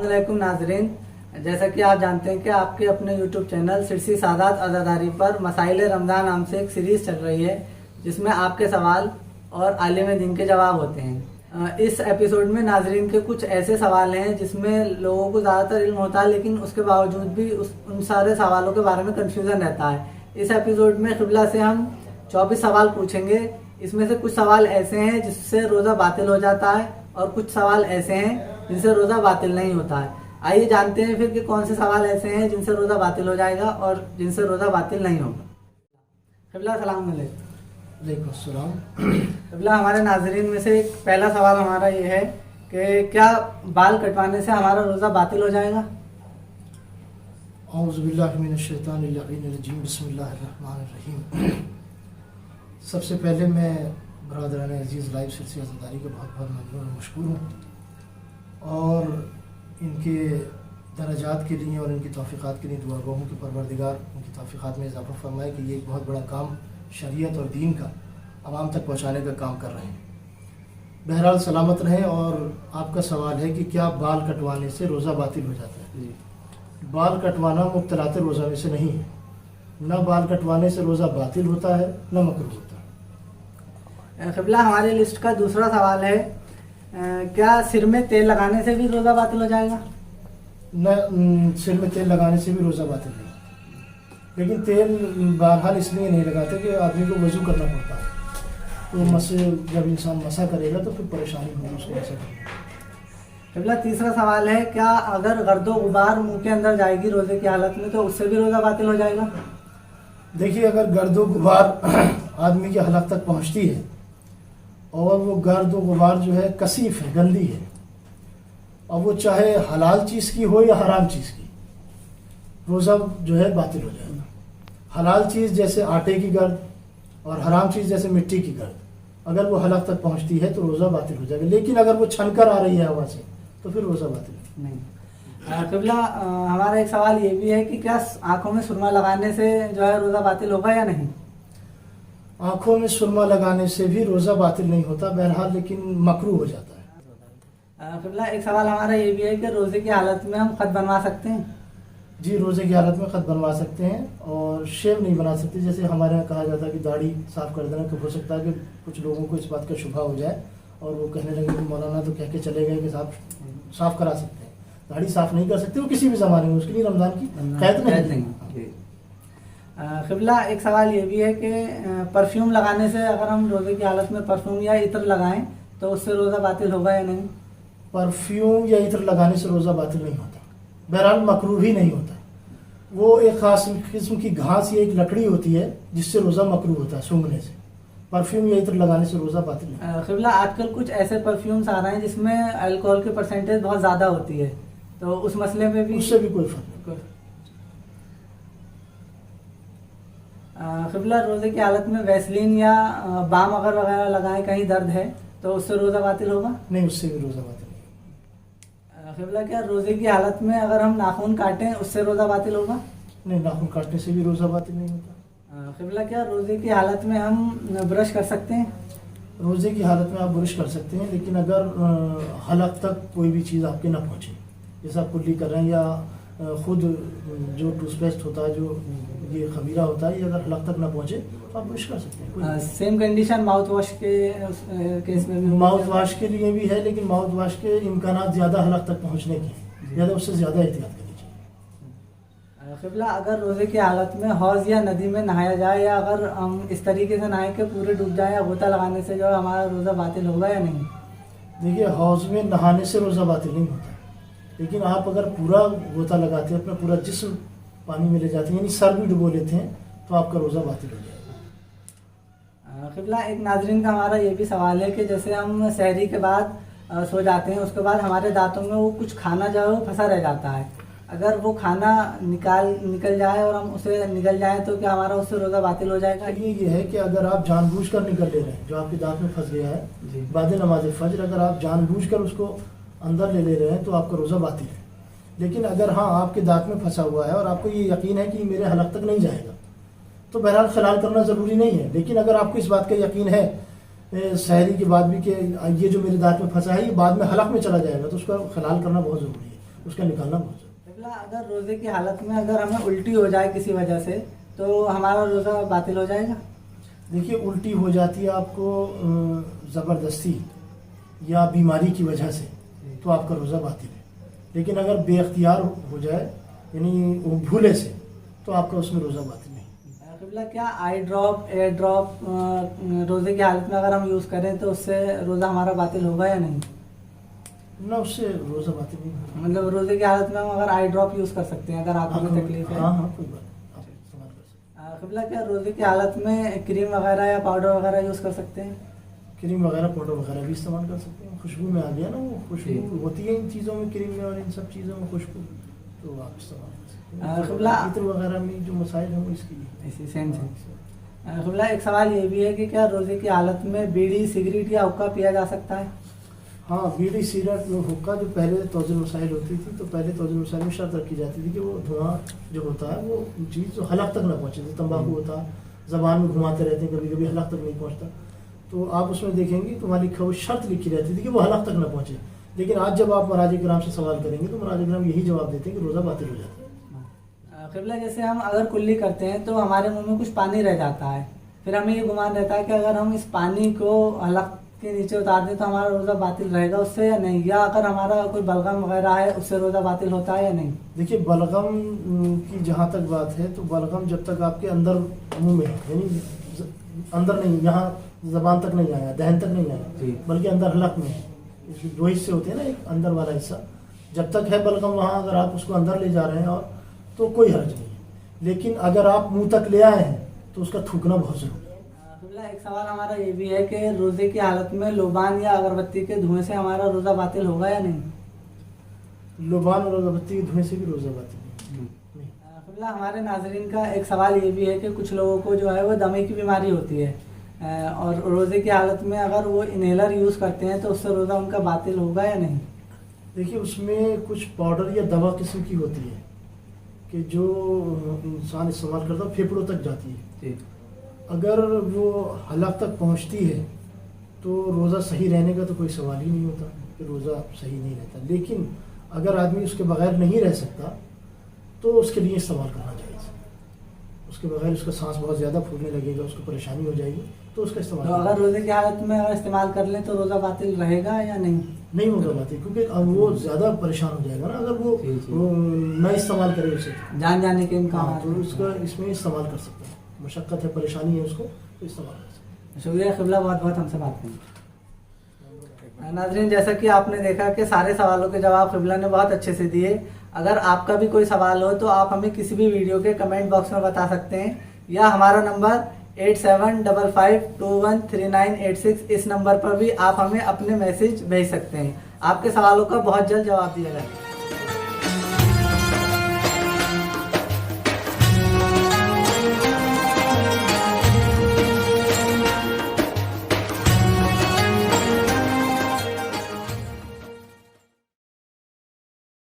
अस्सलामुअलैकुम नाजरीन, जैसा कि आप जानते हैं कि आपके अपने YouTube चैनल सिरसी सादात अज़ादारी पर मसाइल रमज़ान नाम से एक सीरीज़ चल रही है जिसमें आपके सवाल और आलिम दीन के जवाब होते हैं। इस एपिसोड में नाजरीन के कुछ ऐसे सवाल हैं जिसमें लोगों को ज़्यादातर इल्म होता है, लेकिन उसके बावजूद भी उन सारे सवालों के बारे में कन्फ्यूज़न रहता है। इस एपिसोड में क़िबला से हम 24 सवाल पूछेंगे। इसमें से कुछ सवाल ऐसे हैं जिससे रोज़ा बातिल हो जाता है और कुछ सवाल ऐसे हैं जिनसे रोज़ा बातिल नहीं होता है। आइए जानते हैं फिर कि कौन से सवाल ऐसे हैं जिनसे रोज़ा बातिल हो जाएगा और जिनसे रोज़ा बातिल नहीं होगा। क़िबला सलाम अलैकुम। सलाम। क़िबला, हमारे नाजरीन में से एक पहला सवाल हमारा ये है कि क्या बाल कटवाने से हमारा रोज़ा बातिल हो जाएगा? औज़ु बिल्लाहि मिनश शैतानिर रजीम, बिस्मिल्लाहिर रहमानिर रहीम। सबसे पहले मैं बरादरान अजीज़ लाइव सिरसी अज़ादारी का बहुत बहुत ममनून और मशकूर हूँ और इनके दराजात के लिए और इनकी तौफ़ीक़ात के लिए दुआ गो हूँ कि परवरदिगार उनकी तौफ़ीक़ात में इजाफ़ा फरमाए कि ये एक बहुत बड़ा काम शरीयत और दीन का आवाम तक पहुँचाने का काम कर रहे हैं। बहरहाल सलामत रहें। और आपका सवाल है कि क्या बाल कटवाने से रोज़ा बातिल हो जाता है? बाल कटवाना मुब्तलात रोज़ा में से नहीं है। न बाल कटवाने से रोज़ा बातिल होता है न मकरूह होता है। क़िबला, हमारी लिस्ट का दूसरा सवाल है, क्या सिर में तेल लगाने से भी रोज़ा बातिल हो जाएगा? न, सिर में तेल लगाने से भी रोज़ा बातिल नहीं होता, लेकिन तेल बहरहाल इसलिए नहीं लगाते कि आदमी को वज़ू करना पड़ता है, तो मसे जब इंसान मसा करेगा तो फिर परेशानी होगी उसको मसा करने। क़िबला, तीसरा सवाल है, क्या अगर गर्दो गुबार मुंह के अंदर जाएगी रोज़े की हालत में तो उससे भी रोज़ा बातिल हो जाएगा? देखिए, अगर गर्दो गुबार आदमी के हलक तक पहुंचती है और वो गर्द गुबार जो है कसीफ है, गंदी है, और वो चाहे हलाल चीज़ की हो या हराम चीज़ की, रोज़ा जो है बातिल हो जाएगा। हलाल चीज़ जैसे आटे की गर्द और हराम चीज़ जैसे मिट्टी की गर्द, अगर वो हलक तक पहुंचती है तो रोज़ा बातिल हो जाएगा। लेकिन अगर वो छन कर आ रही है हवा से तो फिर रोज़ा बातिल नहीं। क़िबला, हमारा एक सवाल ये भी है कि क्या आँखों में सुरमा लगाने से जो है रोज़ा बातिल होगा या नहीं? आँखों में सुरमा लगाने से भी रोज़ा बातिल नहीं होता बहरहाल, लेकिन मकरूह हो जाता है। क़िबला, एक सवाल हमारा ये भी है कि रोज़े की हालत में हम ख़त बनवा सकते हैं? जी, रोज़े की हालत में ख़त बनवा सकते हैं और शेव नहीं बना सकते। जैसे हमारे यहाँ कहा जाता है कि दाढ़ी साफ़ कर देना, तो हो सकता है कि कुछ लोगों को इस बात का शुबा हो जाए और वो कहने लगे कि मौलाना तो कह के चले गए कि साफ़ करा सकते हैं। दाढ़ी साफ़ नहीं कर सकते वो किसी भी ज़माने में, उसके लिए रमज़ान की कैद नहीं। क़िबला, एक सवाल ये भी है कि परफ्यूम लगाने से अगर हम रोज़े की हालत में परफ्यूम या इत्र लगाएं तो उससे रोज़ा बातिल होगा या नहीं? परफ्यूम या इत्र लगाने से रोज़ा बातिल नहीं होता, बहरहाल मकरूह ही नहीं होता। वो एक ख़ास किस्म की घास या एक लकड़ी होती है जिससे रोज़ा मकरूह होता है सूंघने से। परफ्यूम या इत्र लगाने से रोज़ा बातिल नहीं। क़िबला, आजकल कुछ ऐसे परफ्यूम्स आ रहे हैं जिसमें अल्कोहल की परसेंटेज बहुत ज़्यादा होती है, तो उस मसले में भी उससे भी कोई फ़र्क नहीं। क़िबला, रोज़े की हालत में वैसलीन या बाम अगर वगैरह लगाएं, कहीं दर्द है तो उससे रोज़ा बातिल होगा? नहीं, उससे भी रोज़ा बातिल नहीं। क़िबला, क्या रोज़े की हालत में अगर हम नाखून काटें उससे रोज़ा बातिल होगा? नहीं, नाखून काटने से भी रोज़ा बातिल नहीं होता। क़िबला, क्या रोज़े की हालत में हम ब्रश कर सकते हैं? रोज़े की हालत में आप ब्रश कर सकते हैं, लेकिन अगर हलक तक कोई भी चीज़ आपके ना पहुँचे, जैसे आप कुल्ली कर रहे हैं या ख़ुद जो टूथपेस्ट होता है, जो ये खमीरा होता है, ये अगर हलक तक ना पहुँचे तो आप ब्रश कर सकते हैं। सेम कंडीशन माउथ वॉश के केस में भी? माउथ वॉश के लिए भी है, लेकिन माउथ वॉश के इम्कानात ज़्यादा हलक तक पहुँचने के, ज़्यादा उससे ज़्यादा एहतियात करनी चाहिए। क़िबला, अगर रोज़े की हालत में हौज़ या नदी में नहाया जाए या अगर हम इस तरीके से नहाएं कि पूरे डूब जाए या गोता लगाने से जो है हमारा रोज़ा बातिल होगा या नहीं? देखिए, हौज़ में नहाने से रोज़ा बातिल नहीं होता, लेकिन आप अगर पूरा गोता लगाते हैं, अपना पूरा जिस्म पानी में ले जाते हैं, यानी सर भी डुबो लेते हैं, तो आपका रोज़ा बातिल हो जाएगा। क़िबला, एक नाज़रीन का हमारा ये भी सवाल है कि जैसे हम सहरी के बाद सो जाते हैं, उसके बाद हमारे दांतों में वो कुछ खाना जो है वो फंसा रह जाता है, अगर वो खाना निकल जाए और हम उसे निकल जाए तो क्या हमारा उससे रोज़ा बातिल हो जाएगा? ये है कि अगर आप जानबूझकर निकल ले रहे हैं, जो आपके दांत में फंस गया है बाद नमाज फजर, अगर आप जानबूझकर उसको अंदर ले रहे हैं तो आपका रोज़ा बातिल है। लेकिन अगर हाँ, आपके दांत में फंसा हुआ है और आपको ये यकीन है कि मेरे हलक तक नहीं जाएगा, तो बहरहाल खलाल करना ज़रूरी नहीं है। लेकिन अगर आपको इस बात का यकीन है सहरी के बाद भी कि ये जो मेरे दांत में फंसा है ये बाद में हलक में चला जाएगा, तो उसका खलाल करना बहुत ज़रूरी है। उसका निकालना बहुत ज़रूरी क़िबला, अगर रोज़े की हालत में अगर हमें उल्टी हो जाए किसी वजह से तो हमारा रोज़ा बातिल हो जाएगा? है। देखिए, उल्टी हो जाती है आपको ज़बरदस्ती या बीमारी की वजह से तो आपका रोज़ा बातिल है। लेकिन अगर बेख्तियार हो जाए यानी वो भूले से तो आपका उसमें रोज़ा बातिल नहीं। क़िबला, क्या आई ड्रॉप, एयर ड्रॉप रोज़े की हालत में अगर हम यूज़ करें तो उससे रोज़ा हमारा बातिल होगा या नहीं? ना, उससे रोज़ा बातिल नहीं होगा। मतलब रोज़े की हालत में हम अगर आई ड्रॉप यूज़ कर सकते हैं अगर आंखों में तकलीफ है? हाँ, कोई बात नहीं, आप इस्तेमाल कर सकते हैं। क़िबला, क्या रोज़े की हालत में क्रीम वगैरह या पाउडर वगैरह यूज़ कर सकते हैं? क्रीम वगैरह, पाउडर वगैरह भी इस्तेमाल कर सकते हैं। खुशबू में आ गया ना, वो खुशबू होती है इन चीज़ों में, क्रीम में और इन सब चीज़ों में खुशबू, तो आप इस्तेमाल कर सकते हैं। क़िबला, इत्र वगैरह में जो मसाइल हैं वो इसके लिए। इसी सेम से क़िबला, एक सवाल ये भी है कि क्या रोज़े की हालत में बीड़ी, सिगरेट या हुक्का पिया जा सकता है? हाँ, बीड़ी, सिगरेट, हुक्का जो पहले तौज़ुल मसाइल होती थी तो पहले तौज़ुल मसाइल में शर्त रखी जाती थी कि वो धुआं जो होता है वो चीज़ जो हलक तक ना पहुँचे। जैसे तंबाकू होता है, ज़बान में घुमाते रहते हैं, कभी कभी हलक तक नहीं पहुँचता, तो आप उसमें देखेंगे तो वहाँ लिखा हुआ शर्त लिखी रहती थी कि वो हलक तक ना पहुँचे। लेकिन आज जब आप मराज किराम से सवाल करेंगे तो मराज किराम यही जवाब देते हैं कि रोज़ा बातिल हो जाता है। क़िबला, जैसे हम अगर कुल्ली करते हैं तो हमारे मुंह में कुछ पानी रह जाता है, फिर हमें ये गुमान रहता है कि अगर हम इस पानी को हलक के नीचे उतार दें तो हमारा रोज़ा बातिल रहेगा उससे या नहीं, या अगर हमारा कोई बलगम वगैरह है उससे रोज़ा बातिल होता है या नहीं? देखिए, बलगम की जहाँ तक बात है तो बलगम जब तक आपके अंदर मुंह में है, यानी अंदर नहीं, यहाँ ज़बान तक नहीं आया, दहन तक नहीं आया, बल्कि अंदर हलक में है। इसमें दो हिस्से होते हैं ना, एक अंदर वाला हिस्सा, जब तक है बलगम वहाँ, अगर आप उसको अंदर ले जा रहे हैं और तो कोई हर्ज नहीं है। लेकिन अगर आप मुंह तक ले आए हैं तो उसका थूकना बहुत ज़रूरी है। क़िबला, एक सवाल हमारा ये भी है कि रोज़े की हालत में लोबान या अगरबत्ती के धुएं से हमारा रोज़ा बातिल होगा या नहीं? लोबान और अगरबत्ती के धुएं से भी रोज़ा बातिल नहीं। क़िबला, हमारे नाज़रीन का एक सवाल ये भी है कि कुछ लोगों को जो है वो दमे की बीमारी होती है और रोज़े की हालत में अगर वो इनहेलर यूज़ करते हैं तो उससे रोज़ा उनका बातिल होगा या नहीं? देखिए, उसमें कुछ पाउडर या दवा किस्म की होती है कि जो इंसान इस्तेमाल करता है फेफड़ों तक जाती है। अगर वो हलक तक पहुंचती है तो रोज़ा सही रहने का तो कोई सवाल ही नहीं होता कि रोज़ा सही नहीं रहता। लेकिन अगर आदमी उसके बगैर नहीं रह सकता तो उसके लिए इस्तेमाल करना चाहिए। उसके बगैर उसका सांस बहुत ज़्यादा फूलने लगेगा, उसको परेशानी हो जाएगी, तो उसका इस्तेमाल तो अगर रोज़े की हालत में अगर इस्तेमाल कर लें तो रोज़ा बातिल रहेगा या नहीं? नहीं होगा बातिल, क्योंकि अब वो ज़्यादा परेशान हो जाएगा ना अगर वो न इस्तेमाल करे उसे, जान जाने के इम्कान। हाँ, तो उसका इसमें इस्तेमाल कर सकता है। मशक्क़त है, परेशानी है उसको, तो इस्तेमाल कर सकते हैं। शुक्रिया क़िबला, बहुत बहुत हमसे बात करने। नाज़रीन, जैसा कि आपने देखा कि सारे सवालों के जवाब क़िबला ने बहुत अच्छे से दिए। अगर आपका भी कोई सवाल हो तो आप हमें किसी भी वीडियो के कमेंट बॉक्स में बता सकते हैं, या हमारा नंबर 8755213986, इस नंबर पर भी आप हमें अपने मैसेज भेज सकते हैं। आपके सवालों का बहुत जल्द जवाब दिया जाएगा।